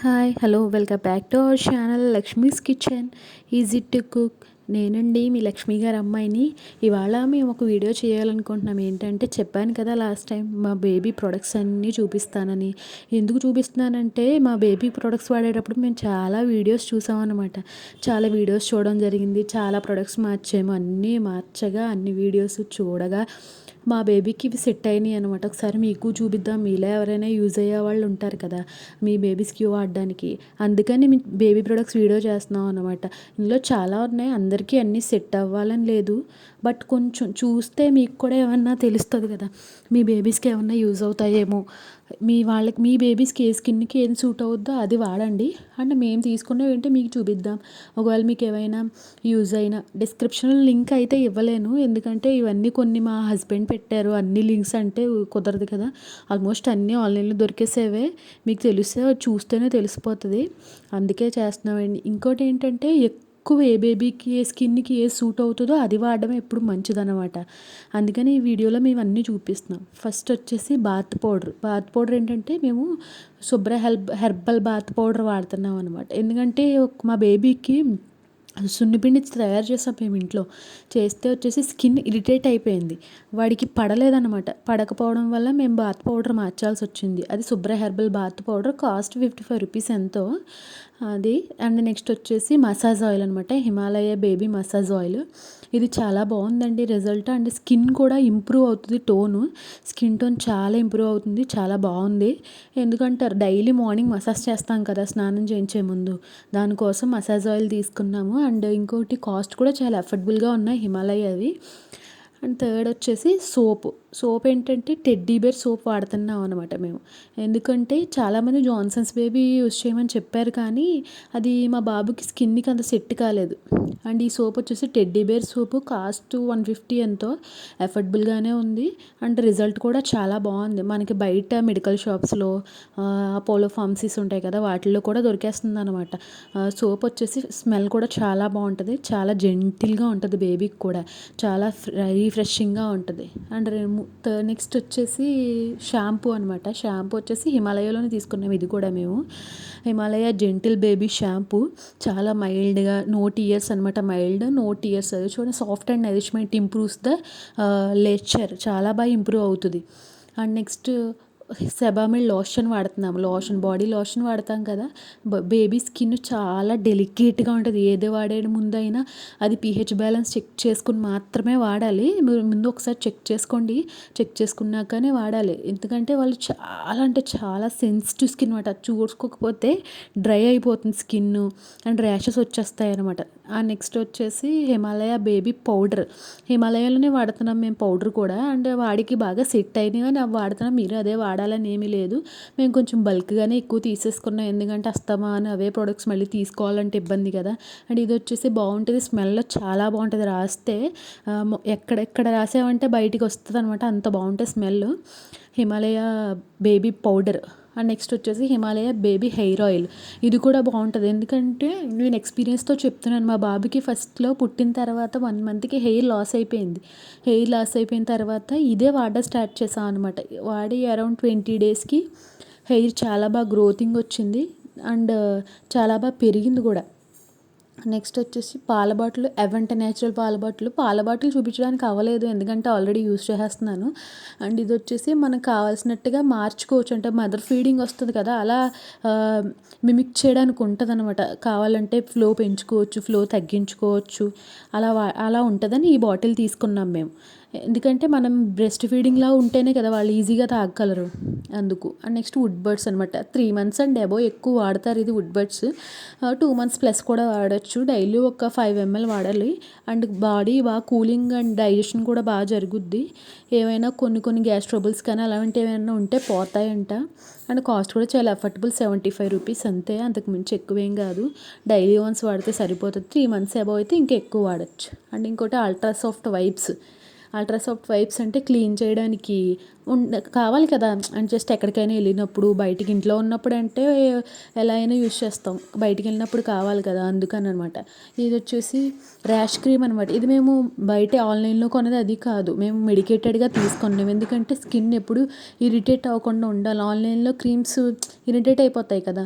Hi hello welcome back to our channel Lakshmi's kitchen easy to cook. నేనండి మీ లక్ష్మి గారి అమ్మాయిని. ఇవాళ మేము ఒక వీడియో చేయాలనుకుంటున్నాం. ఏంటంటే చెప్పాను కదా లాస్ట్ టైం మా బేబీ ప్రొడక్ట్స్ అన్నీ చూపిస్తానని. ఎందుకు చూపిస్తున్నానంటే మా బేబీ ప్రొడక్ట్స్ వాడేటప్పుడు మేము చాలా వీడియోస్ చూసామన్నమాట. చాలా వీడియోస్ చూడడం జరిగింది. చాలా ప్రొడక్ట్స్ మార్చాము. అన్నీ మార్చగా అన్ని వీడియోస్ చూడగా మా బేబీకి ఇవి సెట్ అయినాయి అనమాట. ఒకసారి మీకు చూపిద్దాం, మీలో ఎవరైనా యూజ్ అయ్యే వాళ్ళు ఉంటారు కదా మీ బేబీస్కి వాడడానికి. అందుకని మీ బేబీ ప్రొడక్ట్స్ వీడియో చేస్తున్నాం అనమాట. ఇందులో చాలా ఉన్నాయి, అందరికీ అన్నీ సెట్ అవ్వాలని లేదు. బట్ కొంచెం చూస్తే మీకు కూడా ఏమన్నా తెలుస్తుంది కదా, మీ బేబీస్కి ఏమన్నా యూజ్ అవుతాయేమో. మీ బేబీస్కి ఏ స్కిన్కి ఏది సూట్ అవుద్దో అది వాడండి. అండ్ మేము తీసుకున్నవి ఏంటో మీకు చూపిద్దాం. ఒకవేళ మీకు ఏమైనా యూజ్ అయినా డిస్క్రిప్షన్లో లింక్ అయితే ఇవ్వలేను, ఎందుకంటే ఇవన్నీ కొన్ని మా హస్బెండ్ పెట్టారు. అన్ని లింక్స్ అంటే కుదరదు కదా. ఆల్మోస్ట్ అన్నీ ఆన్లైన్లో దొరికేసేవే. మీకు తెలిస్తే చూస్తేనే తెలిసిపోతుంది, అందుకే చేస్తున్నామండి. ఇంకోటి ఏంటంటే ఎక్కువ ఏ బేబీకి ఏ స్కిన్కి ఏ సూట్ అవుతుందో అది వాడడం ఎప్పుడు మంచిదన్నమాట. అందుకని ఈ వీడియోలో మేము అన్నీ చూపిస్తున్నాం. ఫస్ట్ వచ్చేసి బాత్ పౌడర్ ఏంటంటే మేము హెర్బల్ బాత్ పౌడర్ వాడుతున్నాం అనమాట. ఎందుకంటే మా బేబీకి సున్నిపిండి తయారు చేసాం మేము ఇంట్లో. చేస్తే వచ్చేసి స్కిన్ ఇరిటేట్ అయిపోయింది, వాడికి పడలేదన్నమాట. పడకపోవడం వల్ల మేము బాత్ పౌడర్ మార్చాల్సి వచ్చింది. అది herbal bath powder, cost 55 rupees ఎంతో అది. అండ్ నెక్స్ట్ వచ్చేసి మసాజ్ ఆయిల్ అనమాట, హిమాలయ బేబీ మసాజ్ ఆయిల్. ఇది చాలా బాగుందండి రిజల్ట్. అండ్ స్కిన్ కూడా ఇంప్రూవ్ అవుతుంది, స్కిన్ టోన్ చాలా ఇంప్రూవ్ అవుతుంది, చాలా బాగుంది. ఎందుకంటారు, డైలీ మార్నింగ్ మసాజ్ చేస్తాం కదా స్నానం చేయించే ముందు, దానికోసం మసాజ్ ఆయిల్ తీసుకున్నాము. అండ్ ఇంకోటి కాస్ట్ కూడా చాలా అఫోర్డబుల్గా ఉన్నాయి హిమాలయ అవి. అండ్ థర్డ్ వచ్చేసి సోప్ ఏంటంటే టెడ్డీ బేర్ సోప్ వాడుతున్నాం అనమాట మేము. ఎందుకంటే చాలామంది జాన్సన్స్ బేబీ యూస్ చేయమని చెప్పారు, కానీ అది మా బాబుకి స్కిన్కి అంత సెట్ కాలేదు. అండ్ ఈ సోప్ వచ్చేసి టెడ్డీ బేర్ సోపు, కాస్ట్ 150 ఎంతో, అఫోర్డబుల్గానే ఉంది. అండ్ రిజల్ట్ కూడా చాలా బాగుంది. మనకి బయట మెడికల్ షాప్స్లో, అపోలో ఫార్మసీస్ ఉంటాయి కదా, వాటిల్లో కూడా దొరికేస్తుంది అనమాట. సోప్ వచ్చేసి స్మెల్ కూడా చాలా బాగుంటుంది, చాలా జెంటిల్గా ఉంటుంది బేబీకి కూడా, చాలా రిఫ్రెషింగ్గా ఉంటుంది. అండ్ నెక్స్ట్ వచ్చేసి షాంపూ అనమాట. షాంపూ వచ్చేసి హిమాలయలోనే తీసుకున్నాం. ఇది కూడా మేము హిమాలయ జెంటిల్ బేబీ షాంపూ, చాలా మైల్డ్గా, నో టియర్స్ అనమాట. మైల్డ్ నో టియర్స్, అది చూడండి, soft and nourishment improves the texture, చాలా బాగా ఇంప్రూవ్ అవుతుంది. అండ్ నెక్స్ట్ సెబామిల్ లోషన్ వాడుతున్నాము. బాడీ లోషన్ వాడతాం కదా. బేబీ స్కిన్ చాలా డెలికేట్గా ఉంటుంది. ఏది వాడే ముందైనా అది pH బ్యాలెన్స్ చెక్ చేసుకుని మాత్రమే వాడాలి. మీరు ముందు ఒకసారి చెక్ చేసుకోండి, చెక్ చేసుకున్నాకనే వాడాలి. ఎందుకంటే వాళ్ళు చాలా అంటే చాలా సెన్సిటివ్ స్కిన్ అనమాట. చూసుకోకపోతే డ్రై అయిపోతుంది స్కిన్, అండ్ ర్యాషెస్ వచ్చేస్తాయి అనమాట. నెక్స్ట్ వచ్చేసి హిమాలయ బేబీ పౌడర్, హిమాలయాలోనే వాడుతున్నాం మేము పౌడర్ కూడా. అండ్ వాడికి బాగా సెట్ అయినాయి కానీ అవి వాడుతున్నాం. మీరు అదే వాడాలని ఏమీ లేదు, మేము కొంచెం బల్క్గానే ఎక్కువ తీసేసుకున్నాం. ఎందుకంటే అని అవే ప్రొడక్ట్స్ మళ్ళీ తీసుకోవాలంటే ఇబ్బంది కదా. అండ్ ఇది వచ్చేసి బాగుంటుంది, స్మెల్ చాలా బాగుంటుంది. రాస్తే ఎక్కడెక్కడ రాసామంటే బయటికి వస్తుంది అనమాట, అంత బాగుంటుంది smell. Himalaya baby powder. And next వచ్చేసి హిమాలయ బేబీ హెయిర్ ఆయిల్. ఇది కూడా బాగుంటుంది, ఎందుకంటే నేను ఎక్స్పీరియన్స్తో చెప్తున్నాను. మా బాబుకి ఫస్ట్లో పుట్టిన తర్వాత 1 మంత్కి హెయిర్ లాస్ అయిపోయింది. హెయిర్ లాస్ అయిపోయిన తర్వాత ఇదే వాడడం స్టార్ట్ చేసాం అనమాట. వాడి అరౌండ్ 20 డేస్కి హెయిర్ చాలా బాగా గ్రోతింగ్ వచ్చింది. అండ్ చాలా బాగా పెరిగింది కూడా. నెక్స్ట్ వచ్చేసి పాల బాటిల్, ఎవెంట న్యాచురల్ పాల బాటిల్ చూపించడానికి అవ్వలేదు, ఎందుకంటే ఆల్రెడీ యూస్ చేసేస్తున్నాను. అండ్ ఇది వచ్చేసి మనకు కావాల్సినట్టుగా మార్చుకోవచ్చు, అంటే మదర్ ఫీడింగ్ వస్తుంది కదా, అలా మిమిక్ చేయడానికి ఉంటుంది అనమాట. కావాలంటే ఫ్లో పెంచుకోవచ్చు, ఫ్లో తగ్గించుకోవచ్చు, అలా ఉంటుందని ఈ బాటిల్ తీసుకున్నాం మేము. ఎందుకంటే మనం బ్రెస్ట్ ఫీడింగ్లా ఉంటేనే కదా వాళ్ళు ఈజీగా తాగగలరు, అందుకు. అండ్ నెక్స్ట్ వుడ్ బర్డ్స్ అనమాట. 3 months అండ్ అబోవ్ ఎక్కువ వాడతారు ఇది వుడ్ బర్డ్స్. 2 months ప్లస్ కూడా వాడచ్చు. డైలీ ఒక 5 ml వాడాలి. అండ్ బాడీ బాగా కూలింగ్ అండ్ డైజెషన్ కూడా బాగా జరుగుద్ది. ఏమైనా కొన్ని గ్యాస్ ట్రబుల్స్ కానీ అలాంటివి ఏమైనా ఉంటే పోతాయంట. అండ్ కాస్ట్ కూడా చాలా అఫోర్డబుల్, 75 రూపీస్ అంతే, అంతకుమించి ఎక్కువేం కాదు. డైలీ వన్స్ వాడితే సరిపోతుంది. 3 months అబోవ్ అయితే ఇంకా ఎక్కువ వాడచ్చు. అండ్ ఇంకోటి అల్ట్రాసాఫ్ట్ వైప్స్ అంటే క్లీన్ చేయడానికి కావాలి కదా. అండ్ జస్ట్ ఎక్కడికైనా వెళ్ళినప్పుడు బయటికి ఇంట్లో ఉన్నప్పుడు అంటే ఎలా అయినా యూస్ చేస్తాం, బయటికి వెళ్ళినప్పుడు కావాలి కదా, అందుకని అనమాట. ఇది వచ్చేసి ర్యాష్ క్రీమ్ అనమాట. ఇది మేము బయట ఆన్లైన్లో కొన్నది అది కాదు, మేము మెడికేటెడ్గా తీసుకున్నాం. ఎందుకంటే స్కిన్ ఎప్పుడు ఇరిటేట్ అవ్వకుండా ఉండాలి. ఆన్లైన్లో క్రీమ్స్ ఇరిటేట్ అయిపోతాయి కదా,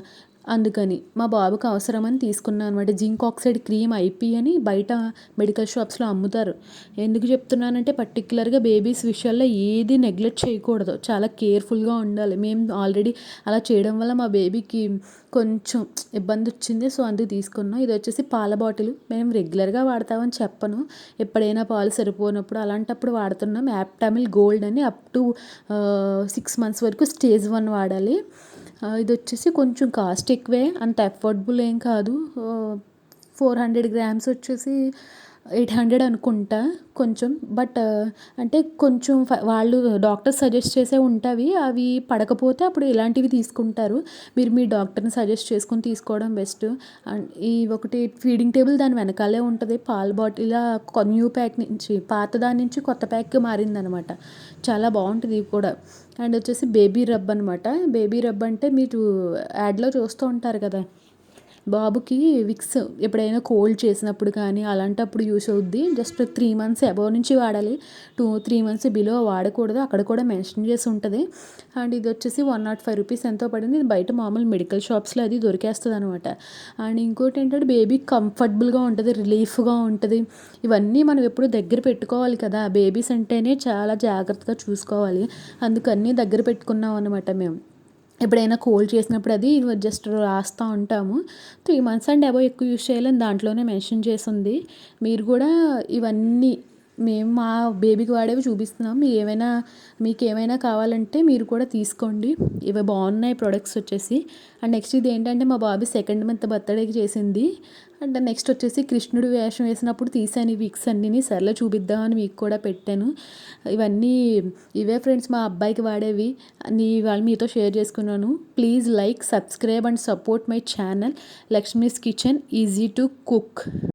అందుకని మా బాబుకి అవసరమని తీసుకున్నాను అనమాట. జింక్ ఆక్సైడ్ క్రీమ్ ఐపీ అని బయట మెడికల్ షాప్స్లో అమ్ముతారు. ఎందుకు చెప్తున్నానంటే పర్టికులర్గా బేబీస్ విషయాల్లో ఏది నెగ్లెక్ట్ చేయకూడదు, చాలా కేర్ఫుల్గా ఉండాలి. మేము ఆల్రెడీ అలా చేయడం వల్ల మా బేబీకి కొంచెం ఇబ్బంది వచ్చింది, సో అందుకు తీసుకున్నాం. ఇది వచ్చేసి పాల బాటిల్. మేము రెగ్యులర్గా వాడతామని చెప్పను, ఎప్పుడైనా పాలు సరిపోనప్పుడు అలాంటప్పుడు వాడుతున్నాం. యాప్టామిల్ గోల్డ్ అని అప్ టు 6 months వరకు స్టేజ్ 1 వాడాలి. ఇది వచ్చేసి కొంచెం కాస్ట్ ఎక్కువే, అంత అఫోర్డబుల్ ఏం కాదు. 400 grams వచ్చేసి 800 అనుకుంటా కొంచెం. బట్ అంటే కొంచెం వాళ్ళు డాక్టర్ సజెస్ట్ చేసే ఉంటాయి, అవి పడకపోతే అప్పుడు ఇలాంటివి తీసుకుంటారు. మీరు మీ డాక్టర్ని సజెస్ట్ చేసుకొని తీసుకోవడం బెస్ట్. అండ్ ఈ ఒకటి ఫీడింగ్ టేబుల్ దాని వెనకాలే ఉంటుంది. పాల బాటిల్ న్యూ ప్యాక్ నుంచి పాత దాని నుంచి కొత్త ప్యాక్ మారిందనమాట, చాలా బాగుంటుంది ఇది కూడా. అండ్ వచ్చేసి బేబీ రబ్ అనమాట. బేబీ రబ్ అంటే మీరు యాడ్లో చూస్తూ ఉంటారు కదా, బాబుకి విక్స్ ఎప్పుడైనా కోల్డ్ చేసినప్పుడు కానీ అలాంటప్పుడు యూస్ అవుద్ది. జస్ట్ 3 months అబవ్ నుంచి వాడాలి, 3 months బిలో వాడకూడదు, అక్కడ కూడా మెన్షన్ చేసి ఉంటుంది. అండ్ ఇది వచ్చేసి 105 rupees ఎంతో పడింది. ఇది బయట మామూలు మెడికల్ షాప్స్లో అది దొరికేస్తుంది అనమాట. అండ్ ఇంకోటి ఏంటంటే బేబీకి కంఫర్టబుల్గా ఉంటుంది, రిలీఫ్గా ఉంటుంది. ఇవన్నీ మనం ఎప్పుడు దగ్గర పెట్టుకోవాలి కదా, బేబీస్ అంటేనే చాలా జాగ్రత్తగా చూసుకోవాలి, అందుకన్నీ దగ్గర పెట్టుకున్నాం అనమాట మేము. ఎప్పుడైనా కోల్డ్ చేసినప్పుడు అది జస్ట్ రాస్తూ ఉంటాము. 3 months అండ్ అబవ్ ఎక్కువ యూస్ చేయాలని దాంట్లోనే మెన్షన్ చేసి ఉంది. మీరు కూడా ఇవన్నీ మేము మా బేబీకి వాడేవి చూపిస్తున్నాం, మీకు ఏమైనా కావాలంటే మీరు కూడా తీసుకోండి. ఇవి బాగున్నాయి ప్రొడక్ట్స్ వచ్చేసి. అండ్ నెక్స్ట్ ఇది ఏంటంటే మా బాబు 2nd month బర్త్డేకి చేసింది. అండ్ నెక్స్ట్ వచ్చేసి కృష్ణుడు వేషం వేసినప్పుడు తీసాను ఈ విక్స్ అన్నీ, సర్లే చూపిద్దామని మీకు కూడా పెట్టాను. ఇవే ఫ్రెండ్స్ మా అబ్బాయికి వాడేవి అన్నీ ఇవాళ మీతో షేర్ చేసుకున్నాను. Please like, subscribe and support my channel Lakshmi's kitchen easy to cook.